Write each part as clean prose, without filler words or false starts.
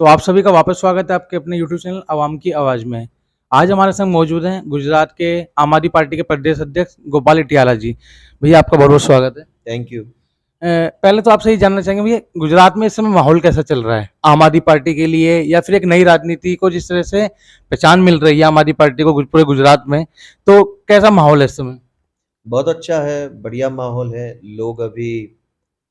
तो आप सभी का वापस स्वागत है आपके अपने यूट्यूब चैनल आवाम की आवाज़ में। आज हमारे संग मौजूद हैं गुजरात के आम आदमी पार्टी के प्रदेश अध्यक्ष गोपाल इटियाला जी। भैया आपका बहुत-बहुत स्वागत है। Thank you. पहले तो आपसे ये जानना चाहेंगे भैया गुजरात में इस समय माहौल कैसा चल रहा है? आम आदमी पार्टी के लिए या फिर एक नई राजनीति को जिस तरह से पहचान मिल रही है आम आदमी पार्टी को पूरे गुजरात में, तो कैसा माहौल है इस समय? बहुत अच्छा है, बढ़िया माहौल है। लोग अभी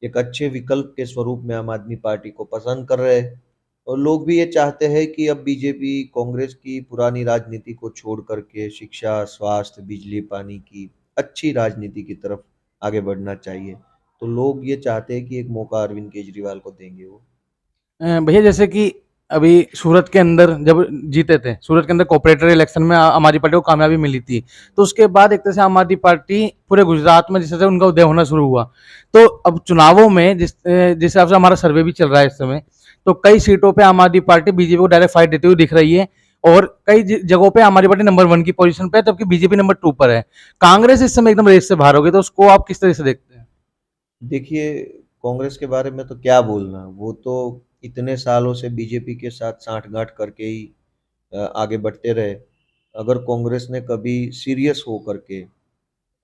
एक अच्छे विकल्प के स्वरूप में आम आदमी पार्टी को पसंद कर रहे हैं और लोग भी ये चाहते हैं कि अब बीजेपी, कांग्रेस की पुरानी राजनीति को छोड़ कर के शिक्षा, स्वास्थ्य, बिजली, पानी की अच्छी राजनीति की तरफ आगे बढ़ना चाहिए। तो लोग ये चाहते हैं कि एक मौका अरविंद केजरीवाल को देंगे वो। भैया जैसे कि अभी सूरत के अंदर जब जीते थे, सूरत के अंदर कॉर्पोरेटर इलेक्शन में आम आदमी पार्टी को कामयाबी मिली थी। तो उसके बाद एक तरह से आम आदमी पार्टी पूरे गुजरात में जिस तरह से उनका उदय होना शुरू हुआ। तो अब चुनावों में जिस हिसाब से हमारा सर्वे भी चल रहा है इस समय, तो कई सीटों पे आम आदमी पार्टी बीजेपी को डायरेक्ट फाइट देती हुई दिख रही है और कई जगहों पे आम आदमी पार्टी नंबर 1 की पोजीशन पे है, जबकि बीजेपी नंबर 2 पर है। कांग्रेस इस समय एकदम रेस से बाहर हो गई, तो उसको आप किस तरह से देखते हैं? देखिए, कांग्रेस के बारे में तो क्या बोलना, वो तो इतने सालों से बीजेपी के साथ साँठ-गाँठ करके ही आगे बढ़ते रहे। अगर कांग्रेस ने कभी सीरियस हो करके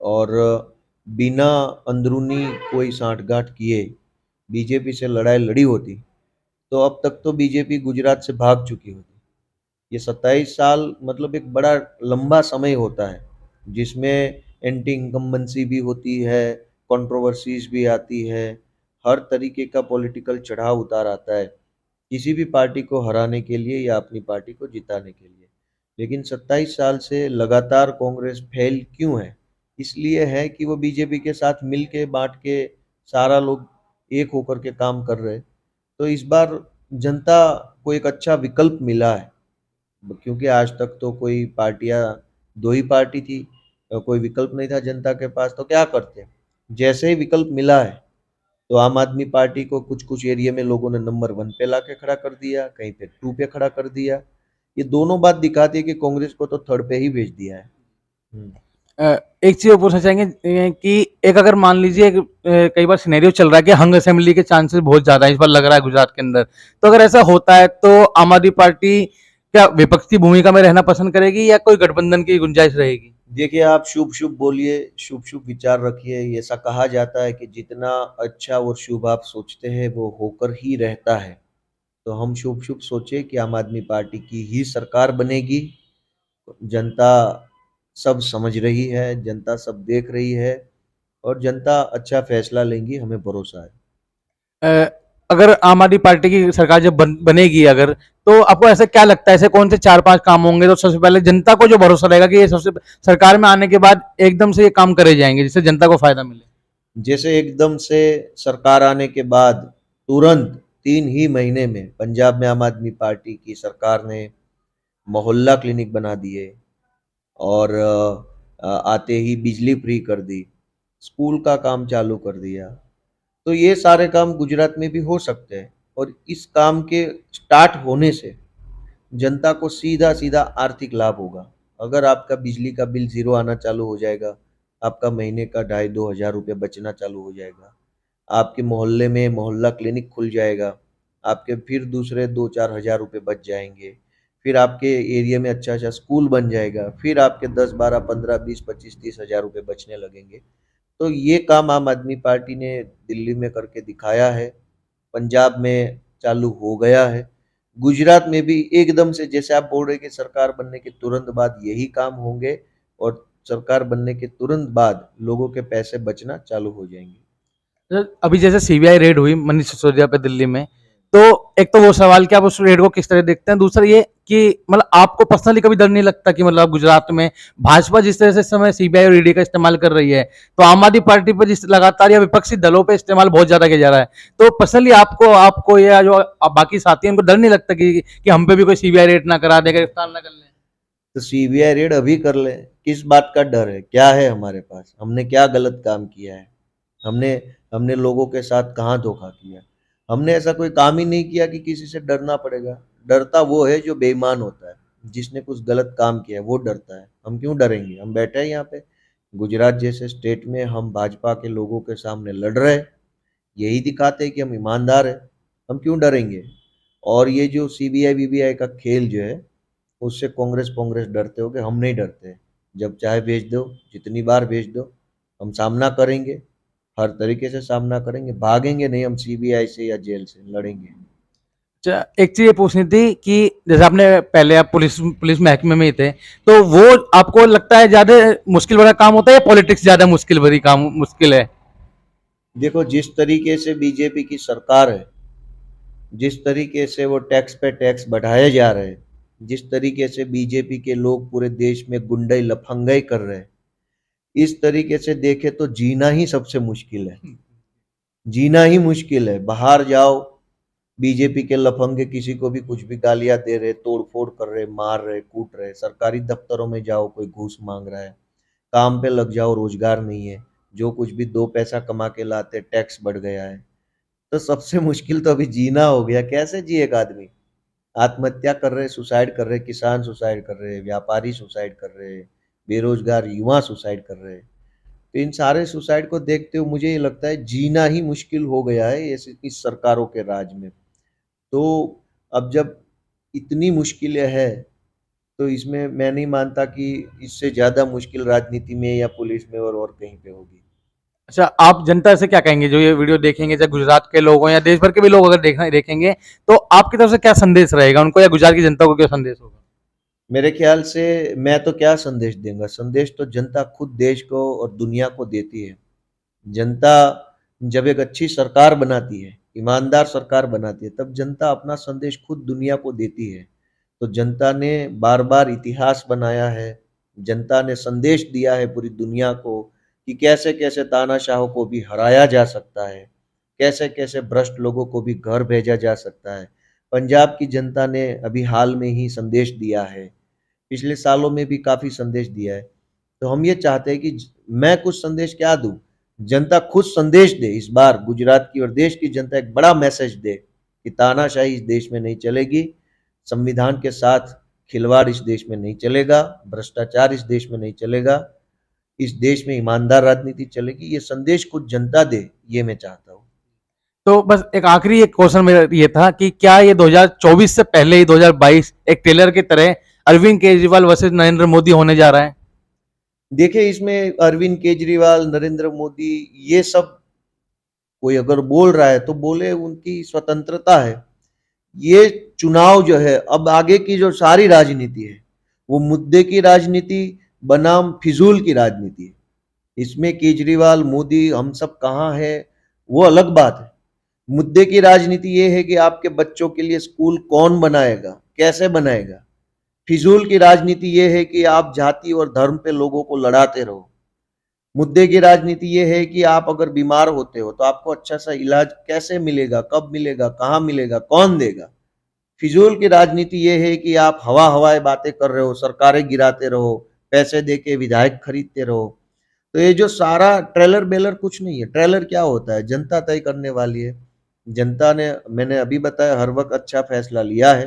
और बिना अंदरूनी कोई साँठ-गाँठ किए बीजेपी से लड़ाई लड़ी होती, तो अब तक तो बीजेपी गुजरात से भाग चुकी होती। ये 27 साल मतलब एक बड़ा लंबा समय होता है, जिसमें एंटी इनकम्बेंसी भी होती है, कंट्रोवर्सीज़ भी आती है, हर तरीके का पॉलिटिकल चढ़ाव-उतार आता है, किसी भी पार्टी को हराने के लिए या अपनी पार्टी को जिताने के लिए। लेकिन 27 साल से लगातार कांग्रेस फेल क्यों है? इसलिए है कि वो बीजेपी के साथ मिल के, बाँट के सारा लोग एक होकर के काम कर रहे हैं। तो इस बार जनता को एक अच्छा विकल्प मिला है। क्योंकि आज तक तो कोई पार्टियाँ 2 ही पार्टी थी, कोई विकल्प नहीं था जनता के पास, तो क्या करते? जैसे ही विकल्प मिला है, तो आम आदमी पार्टी को कुछ-कुछ एरिया में लोगों ने नंबर 1 पे लाके खड़ा कर दिया, कहीं पे 2 पे खड़ा कर दिया। ये दोनों बात दिखाती है कि कांग्रेस को तो थर्ड पे ही भेज दिया है। हुँ। एक चीज़ और पूछना चाहेंगे कि एक अगर मान लीजिए कई बार सिनेरियो चल रहा है कि हंग असेंबली के चांसेस बहुत ज़्यादा है, इस बार लग रहा है गुजरात के अंदर। तो अगर ऐसा होता है तो आम आदमी पार्टी क्या विपक्ष की भूमिका में रहना पसंद करेगी या कोई गठबंधन की गुंजाइश रहेगी? देखिए, आप शुभ-शुभ बोलिए, शुभ-शुभ विचार रखिए। ऐसा कहा जाता है कि जितना अच्छा और शुभ आप सोचते हैं, वो होकर ही रहता है। तो हम शुभ-शुभ सोचे कि आम आदमी पार्टी की ही सरकार बनेगी। जनता सब समझ रही है, जनता सब देख रही है और जनता अच्छा फैसला लेंगी, हमें भरोसा है। अ, अगर आम आदमी पार्टी की सरकार जब बनेगी अगर, तो आपको ऐसा क्या लगता है ऐसे कौन से 4-5 काम होंगे तो सबसे पहले जनता को जो भरोसा रहेगा कि ये सबसे सरकार में आने के बाद एकदम से ये काम करे जाएँगे जिससे जनता को फ़ायदा मिले? जैसे एकदम से सरकार आने के बाद तुरंत 3 ही महीने में पंजाब में आम आदमी पार्टी की सरकार ने मोहल्ला क्लिनिक बना दिए और आते ही बिजली फ्री कर दी, स्कूल का काम चालू कर दिया। तो ये सारे काम गुजरात में भी हो सकते हैं और इस काम के स्टार्ट होने से जनता को सीधा-सीधा आर्थिक लाभ होगा। अगर आपका बिजली का बिल ज़ीरो आना चालू हो जाएगा, आपका महीने का 2,500-2 हज़ार रुपए बचना चालू हो जाएगा। आपके मोहल्ले में मोहल्ला क्लिनिक खुल जाएगा, आपके फिर दूसरे 2-4 हज़ार रुपए बच जाएँगे। फिर आपके एरिया में अच्छा-अच्छा स्कूल बन जाएगा, फिर आपके 10, 12, 15, 20, 25, 30 हज़ार रुपए बचने लगेंगे। तो ये काम आम आदमी पार्टी ने दिल्ली में करके दिखाया है, पंजाब में चालू हो गया है। गुजरात में भी एकदम से जैसे आप बोल रहे हैं कि सरकार बनने के तुरंत बाद यही काम होंगे और सरकार बनने के तुरंत बाद लोगों के पैसे बचना चालू हो जाएँगे। अभी जैसे सीबीआई रेड हुई मनीष सिसोदिया पे दिल्ली में, तो एक तो वो सवाल कि आप उस रेड को किस तरह देखते हैं? दूसरा ये कि मतलब आपको पर्सनली कभी डर नहीं लगता कि मतलब गुजरात में भाजपा जिस तरह से इस समय सीबीआई और ईडी का इस्तेमाल कर रही है, तो आम आदमी पार्टी पर जिस लगातार या विपक्षी दलों पे इस्तेमाल बहुत ज़्यादा किया जा रहा है। तो पर्सनली आपको आपको या जो बाकी साथी हैं, उनको डर नहीं लगता कि हम पे भी कोई सीबीआई रेड ना करा दे, गिरफ्तार ना कर लें? तो सीबीआई रेड अभी कर लें, किस बात का डर है? क्या है हमारे पास? हमने क्या गलत काम किया है? हमने हमने लोगों के साथ कहाँ धोखा किया? हमने ऐसा कोई काम ही नहीं किया कि किसी से डरना पड़ेगा। डरता वो है जो बेईमान होता है, जिसने कुछ गलत काम किया है वो डरता है। हम क्यों डरेंगे? हम बैठे हैं यहाँ पे, गुजरात जैसे स्टेट में हम भाजपा के लोगों के सामने लड़ रहे हैं, यही दिखाते हैं कि हम ईमानदार हैं, हम क्यों डरेंगे? और ये जो सीबीआई बीबीआई का खेल जो है उससे कांग्रेस डरते हो कि हम नहीं डरते, जब चाहे भेज दो, जितनी बार भेज दो, हम सामना करेंगे, हर तरीके से सामना करेंगे, भागेंगे नहीं हम सीबीआई से या जेल से, लड़ेंगे। अच्छा, एक चीज ये पूछनी थी कि जैसे आपने पहले आप पुलिस पुलिस महकमे में ही थे, तो वो आपको लगता है ज्यादा मुश्किल भरा काम होता है या पॉलिटिक्स ज्यादा मुश्किल है? देखो, जिस तरीके से बीजेपी की सरकार है, जिस तरीके से वो टैक्स पे टैक्स बढ़ाए जा रहे हैं, जिस तरीके से बीजेपी के लोग पूरे देश में गुंडई लफंगाई कर रहे हैं, इस तरीके से देखे तो जीना ही सबसे मुश्किल है। जीना ही मुश्किल है। बाहर जाओ, बीजेपी के लफंगे किसी को भी कुछ भी गालियां दे रहे, तोड़ फोड़ कर रहे, मार रहे, कूट रहे। सरकारी दफ्तरों में जाओ, कोई घूस मांग रहा है। काम पे लग जाओ, रोजगार नहीं है। जो कुछ भी दो पैसा कमा के लाते, टैक्स बढ़ गया है। तो सबसे मुश्किल तो अभी जीना हो गया। कैसे जिए एक आदमी? आत्महत्या कर रहे, सुसाइड कर रहे, किसान सुसाइड कर रहे, व्यापारी सुसाइड कर रहे, बेरोजगार युवा सुसाइड कर रहे। तो इन सारे सुसाइड को देखते हुए मुझे ये लगता है जीना ही मुश्किल हो गया है इस सरकारों के राज में। तो अब जब इतनी मुश्किलें हैं, तो इसमें मैं नहीं मानता कि इससे ज़्यादा मुश्किल राजनीति में या पुलिस में और कहीं पे होगी। अच्छा, आप जनता से क्या कहेंगे जो ये वीडियो देखेंगे, चाहे गुजरात के लोग हों या देश भर के भी लोग अगर देखना देखेंगे, तो आपकी तरफ से क्या संदेश रहेगा उनको, या गुजरात की जनता को क्या संदेश होगा? मेरे ख्याल से मैं तो क्या संदेश देंगे, संदेश तो जनता खुद देश को और दुनिया को देती है। जनता जब एक अच्छी सरकार बनाती है, ईमानदार सरकार बनाती है, तब जनता अपना संदेश खुद दुनिया को देती है। तो जनता ने बार बार इतिहास बनाया है, जनता ने संदेश दिया है पूरी दुनिया को कि कैसे कैसे तानाशाहों को भी हराया जा सकता है, कैसे कैसे भ्रष्ट लोगों को भी घर भेजा जा सकता है। पंजाब की जनता ने अभी हाल में ही संदेश दिया है, पिछले सालों में भी काफ़ी संदेश दिया है। तो हम ये चाहते हैं कि मैं कुछ संदेश क्या दूँ, जनता खुद संदेश दे। इस बार गुजरात की और देश की जनता एक बड़ा मैसेज दे कि तानाशाही इस देश में नहीं चलेगी, संविधान के साथ खिलवाड़ इस देश में नहीं चलेगा, भ्रष्टाचार इस देश में नहीं चलेगा, इस देश में ईमानदार राजनीति चलेगी। ये संदेश खुद जनता दे, ये मैं चाहता हूँ। तो बस एक आखिरी एक क्वेश्चन मेरा ये था कि क्या ये 2024 से पहले ही 2022 एक ट्रेलर की तरह अरविंद केजरीवाल वर्सेस नरेंद्र मोदी होने जा रहा है? देखिए, इसमें अरविंद केजरीवाल, नरेंद्र मोदी, ये सब कोई अगर बोल रहा है तो बोले, उनकी स्वतंत्रता है। ये चुनाव जो है, अब आगे की जो सारी राजनीति है, वो मुद्दे की राजनीति बनाम फिजूल की राजनीति है। इसमें केजरीवाल, मोदी, हम सब कहाँ है, वो अलग बात है। मुद्दे की राजनीति ये है कि आपके बच्चों के लिए स्कूल कौन बनाएगा, कैसे बनाएगा। फिजूल की राजनीति ये है कि आप जाति और धर्म पे लोगों को लड़ाते रहो। मुद्दे की राजनीति ये है कि आप अगर बीमार होते हो तो आपको अच्छा सा इलाज कैसे मिलेगा, कब मिलेगा, कहाँ मिलेगा, कौन देगा। फिजूल की राजनीति ये है कि आप हवाई बातें कर रहे हो, सरकारें गिराते रहो, पैसे देके विधायक खरीदते रहो। तो ये जो सारा ट्रेलर बेलर कुछ नहीं है। ट्रेलर क्या होता है, जनता तय करने वाली है। जनता ने, मैंने अभी बताया, हर वक्त अच्छा फैसला लिया है।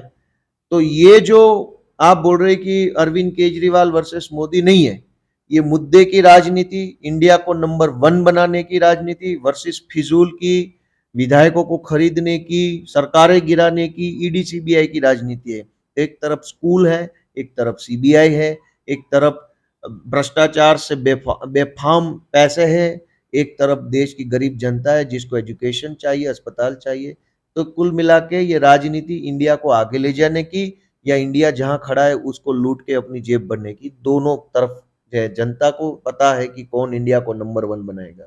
तो ये जो आप बोल रहे कि अरविंद केजरीवाल वर्सेस मोदी, नहीं है। ये मुद्दे की राजनीति, इंडिया को नंबर 1 बनाने की राजनीति वर्सेस फिजूल की, विधायकों को खरीदने की, सरकारें गिराने की, ईडी सीबीआई की राजनीति है। एक तरफ स्कूल है, एक तरफ सीबीआई है, एक तरफ भ्रष्टाचार से बेफाम पैसे है, एक तरफ देश की गरीब जनता है जिसको एजुकेशन चाहिए, अस्पताल चाहिए। तो कुल मिला के ये राजनीति इंडिया को आगे ले जाने की या इंडिया जहाँ खड़ा है उसको लूट के अपनी जेब भरने की, दोनों तरफ जो है। जनता को पता है कि कौन इंडिया को नंबर 1 बनाएगा।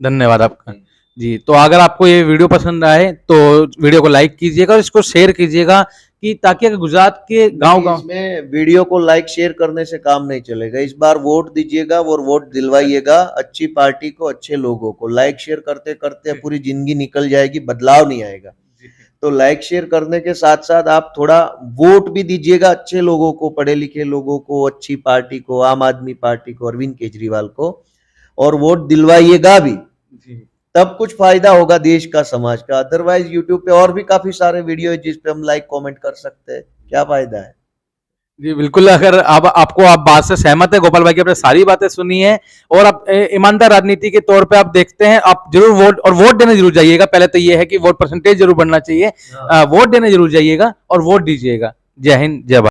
धन्यवाद आपका। जी, तो अगर आपको ये वीडियो पसंद आए तो वीडियो को लाइक कीजिएगा और इसको शेयर कीजिएगा, कि ताकि अगर गुजरात के गांव-गांव इसमें वीडियो को लाइक शेयर करने से काम नहीं चलेगा। इस बार वोट दीजिएगा और वोट दिलवाइएगा अच्छी पार्टी को, अच्छे लोगों को। लाइक शेयर करते करते पूरी जिंदगी निकल जाएगी, बदलाव नहीं आएगा। तो लाइक शेयर करने के साथ साथ आप थोड़ा वोट भी दीजिएगा अच्छे लोगों को, पढ़े लिखे लोगों को, अच्छी पार्टी को, आम आदमी पार्टी को, अरविंद केजरीवाल को, और वोट दिलवाइएगा भी। तब कुछ फायदा होगा देश का, समाज का। अदरवाइज यूट्यूब पे और भी काफी सारे वीडियो है जिस पे हम लाइक कमेंट कर सकते हैं, क्या फायदा है। जी बिल्कुल, अगर अब आपको आप बात से सहमत है, गोपाल भाई की आपने सारी बातें सुनी है, और आप ईमानदार राजनीति के तौर पे आप देखते हैं, आप जरूर वोट देने जरूर जाइएगा। पहले तो ये है कि वोट परसेंटेज जरूर बढ़ना चाहिए। हाँ। वोट देने जरूर जाइएगा और वोट दीजिएगा। जय हिंद, जय भारत।